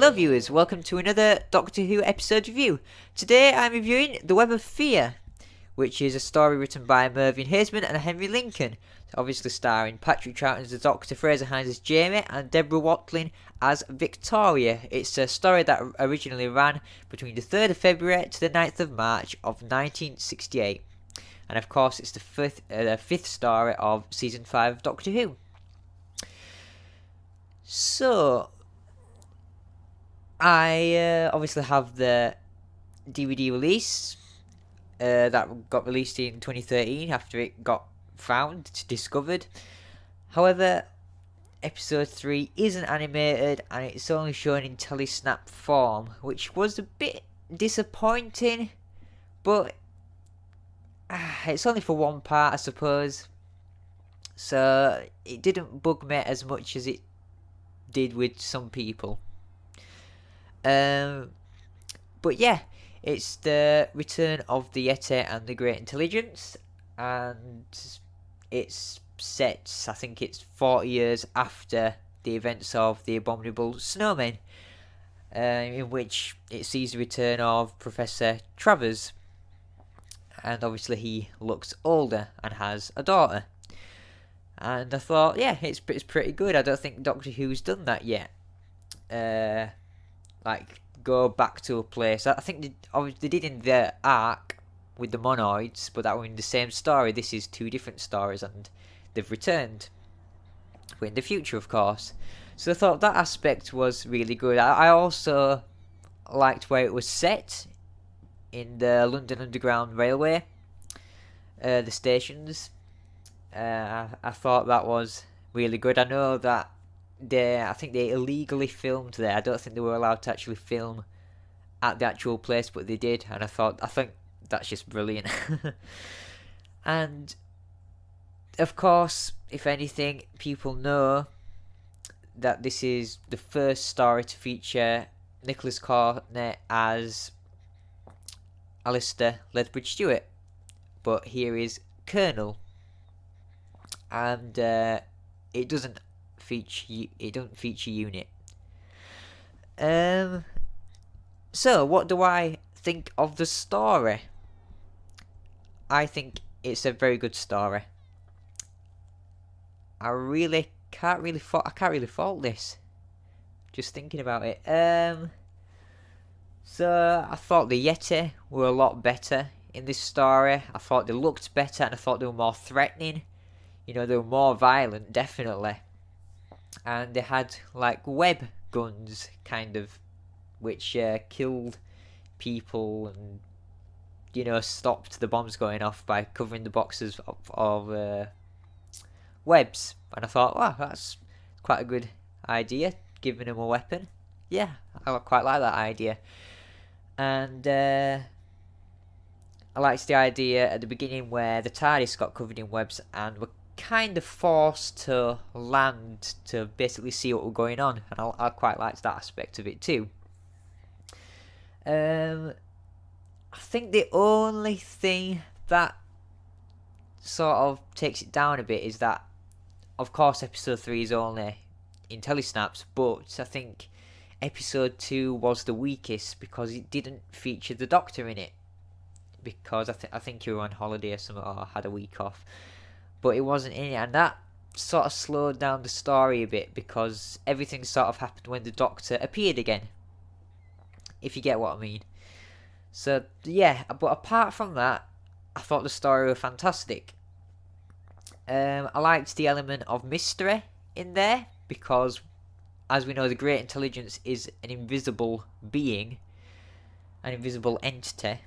Hello viewers, welcome to another Doctor Who episode review. Today I'm reviewing The Web of Fear, which is a story written by Mervyn Haseman and Henry Lincoln, obviously starring Patrick Troughton as the Doctor, Fraser Hines as Jamie, and Deborah Watling as Victoria. It's a story that originally ran between the 3rd of February to the 9th of March of 1968. And of course it's the fifth story of Season 5 of Doctor Who. So, I obviously have the DVD release that got released in 2013 after it got discovered. However, episode 3 isn't animated and it's only shown in telesnap form, which was a bit disappointing, but it's only for one part, I suppose. So it didn't bug me as much as it did with some people. But yeah, it's the return of the Yeti and the Great Intelligence, and it's set, I think it's 40 years after the events of the Abominable Snowmen, in which it sees the return of Professor Travers, and obviously he looks older and has a daughter. And I thought, yeah, it's pretty good. I don't think Doctor Who's done that yet. Like, go back to a place. I think they did in the Ark with the monoids, but that were in the same story. This is two different stories, and they've returned. But in the future, of course. So I thought that aspect was really good. I also liked where it was set in the London Underground Railway, the stations. I thought that was really good. I know that I think they illegally filmed there. I don't think they were allowed to actually film at the actual place, but they did, and I think that's just brilliant. And of course, if anything, people know that this is the first story to feature Nicholas Courtney as Alistair Lethbridge-Stewart, but here is Colonel, and it doesn't feature unit. So what do I think of the story? I think it's a very good story. I can't really fault this. Just thinking about it. So I thought the Yeti were a lot better in this story. I thought they looked better, and I thought they were more threatening. You know, they were more violent, definitely. And they had like web guns, kind of, which killed people and, you know, stopped the bombs going off by covering the boxes of webs. And I thought, wow, that's quite a good idea, giving them a weapon. Yeah, I quite like that idea. And I liked the idea at the beginning where the TARDIS got covered in webs and were kind of forced to land to basically see what was going on, and I quite liked that aspect of it too. I think the only thing that sort of takes it down a bit is that, of course, episode 3 is only in telesnaps, but I think episode 2 was the weakest because it didn't feature the Doctor in it, because I think you were on holiday or something, or had a week off. But it wasn't in it, and that sort of slowed down the story a bit, because everything sort of happened when the Doctor appeared again, if you get what I mean. So yeah, but apart from that, I thought the story was fantastic. I liked the element of mystery in there, because as we know, the Great Intelligence is an invisible being, an invisible entity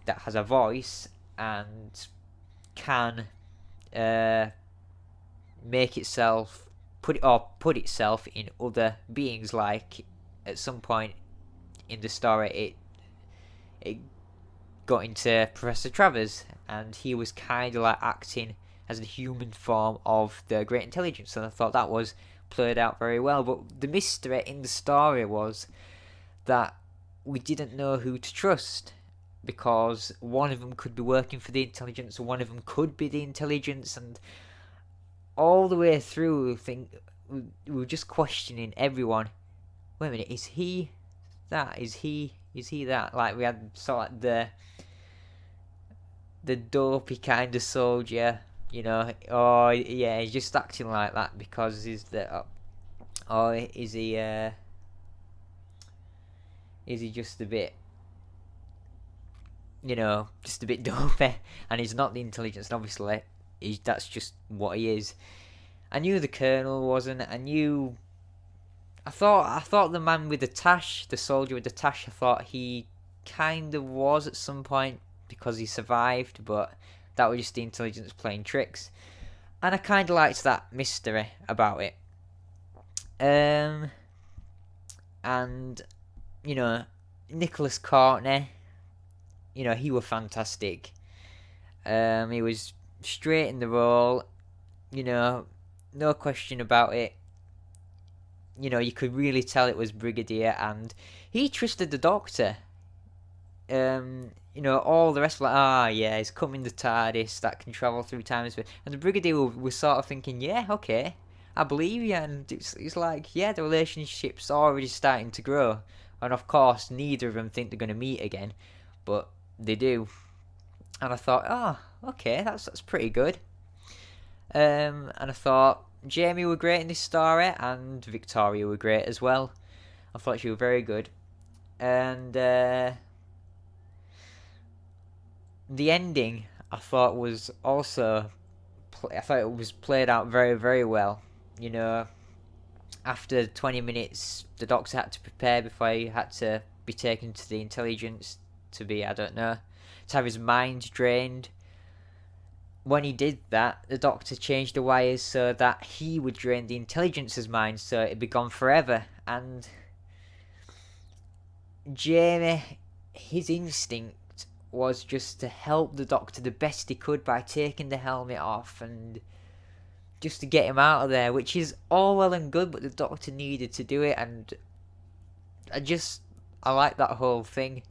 that has a voice and can make itself put itself in other beings. Like at some point in the story, it got into Professor Travers, and he was kind of like acting as the human form of the Great Intelligence, and I thought that was played out very well. But the mystery in the story was that we didn't know who to trust, because one of them could be working for the intelligence, or one of them could be the intelligence, and all the way through we were just questioning everyone. Wait a minute, is he that? Is he that? Like, we had sort of like the dopey kind of soldier, you know? Oh yeah, he's just acting like that because he's the. Or is he? Is he just a bit? You know, just a bit dopey, and he's not the intelligence. Obviously, that's just what he is. I knew the colonel wasn't. I thought the man with the tash, the soldier with the tash, I thought he kind of was at some point because he survived, but that was just the intelligence playing tricks. And I kind of liked that mystery about it. And you know, Nicholas Courtney, you know, he was fantastic. He was straight in the role, you know, no question about it. You know, you could really tell it was Brigadier, and he trusted the Doctor. You know, all the rest were like, yeah, he's coming the TARDIS that can travel through time and space. And the Brigadier was sort of thinking, yeah, okay, I believe you. And it's like, yeah, the relationship's already starting to grow. And of course, neither of them think they're going to meet again, but they do. And I thought, okay, that's pretty good. And I thought Jamie were great in this story, and Victoria were great as well. I thought she was very good. And the ending, I thought was also, I thought it was played out very, very well. You know, after 20 minutes, the Doctor had to prepare before he had to be taken to the intelligence to be, I don't know, to have his mind drained. When he did that, the Doctor changed the wires so that he would drain the intelligence's mind, so it'd be gone forever. And Jamie, his instinct was just to help the Doctor the best he could by taking the helmet off and just to get him out of there, which is all well and good, but the Doctor needed to do it, and I like that whole thing,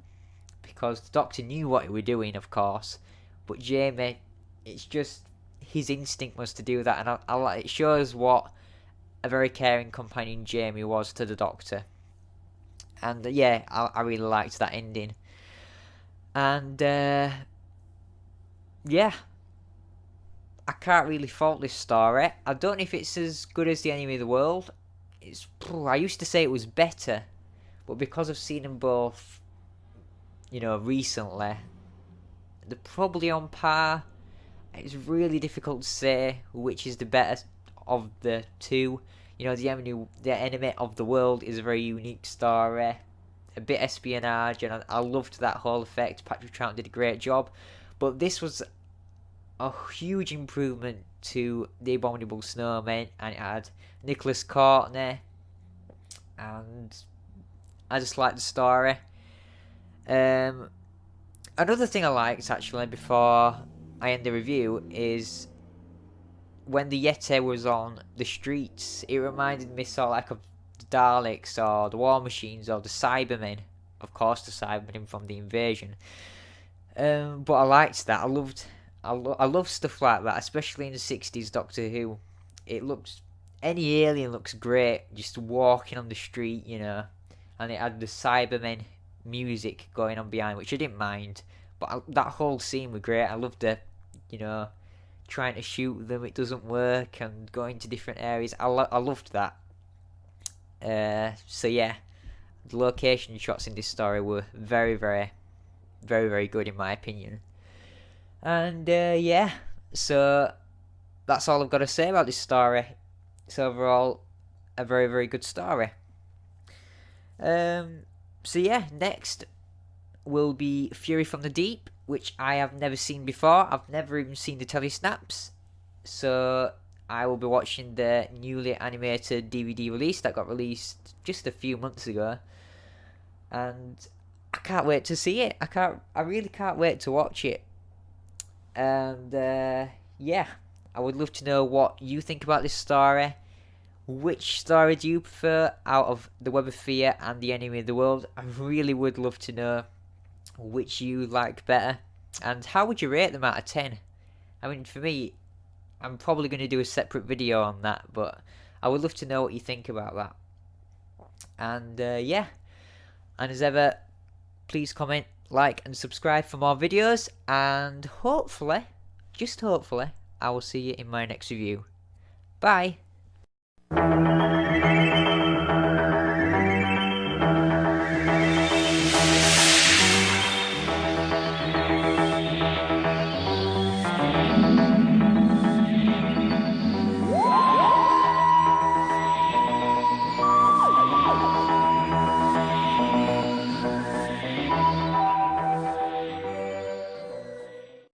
because the Doctor knew what he was doing, of course, but Jamie, it's just his instinct was to do that, and it shows what a very caring companion Jamie was to the Doctor. And yeah, I really liked that ending. And yeah, I can't really fault this story. I don't know if it's as good as The Enemy of the World. I used to say it was better, but because I've seen them both, you know, recently, they're probably on par. It's really difficult to say which is the better of the two. You know, the Enemy of the World is a very unique story, a bit espionage, and I loved that whole effect. Patrick Troughton did a great job, but this was a huge improvement to The Abominable Snowman, and it had Nicholas Courtney, and I just liked the story. Another thing I liked, actually, before I end the review, is when the Yeti was on the streets, it reminded me sort of like of the Daleks or the War Machines or the Cybermen. Of course, the Cybermen from the Invasion. But I liked that. I love stuff like that, especially in the 60s Doctor Who. Any alien looks great just walking on the street, you know. And it had the Cybermen music going on behind, which I didn't mind. But that whole scene was great. I loved the, you know, trying to shoot them, it doesn't work, and going to different areas. I loved that. So yeah, the location shots in this story were very, very, very, very good in my opinion. And yeah, so that's all I've got to say about this story. It's overall a very, very good story. So yeah, next will be Fury from the Deep, which I have never seen before. I've never even seen the telesnaps. So I will be watching the newly animated DVD release that got released just a few months ago. And I can't wait to see it. I really can't wait to watch it. And yeah, I would love to know what you think about this story. Which story do you prefer out of The Web of Fear and The Enemy of the World? I really would love to know which you like better. And how would you rate them out of 10? I mean, for me, I'm probably going to do a separate video on that, but I would love to know what you think about that. And yeah, And as ever, please comment, like and subscribe for more videos, and hopefully, just hopefully, I will see you in my next review. Bye!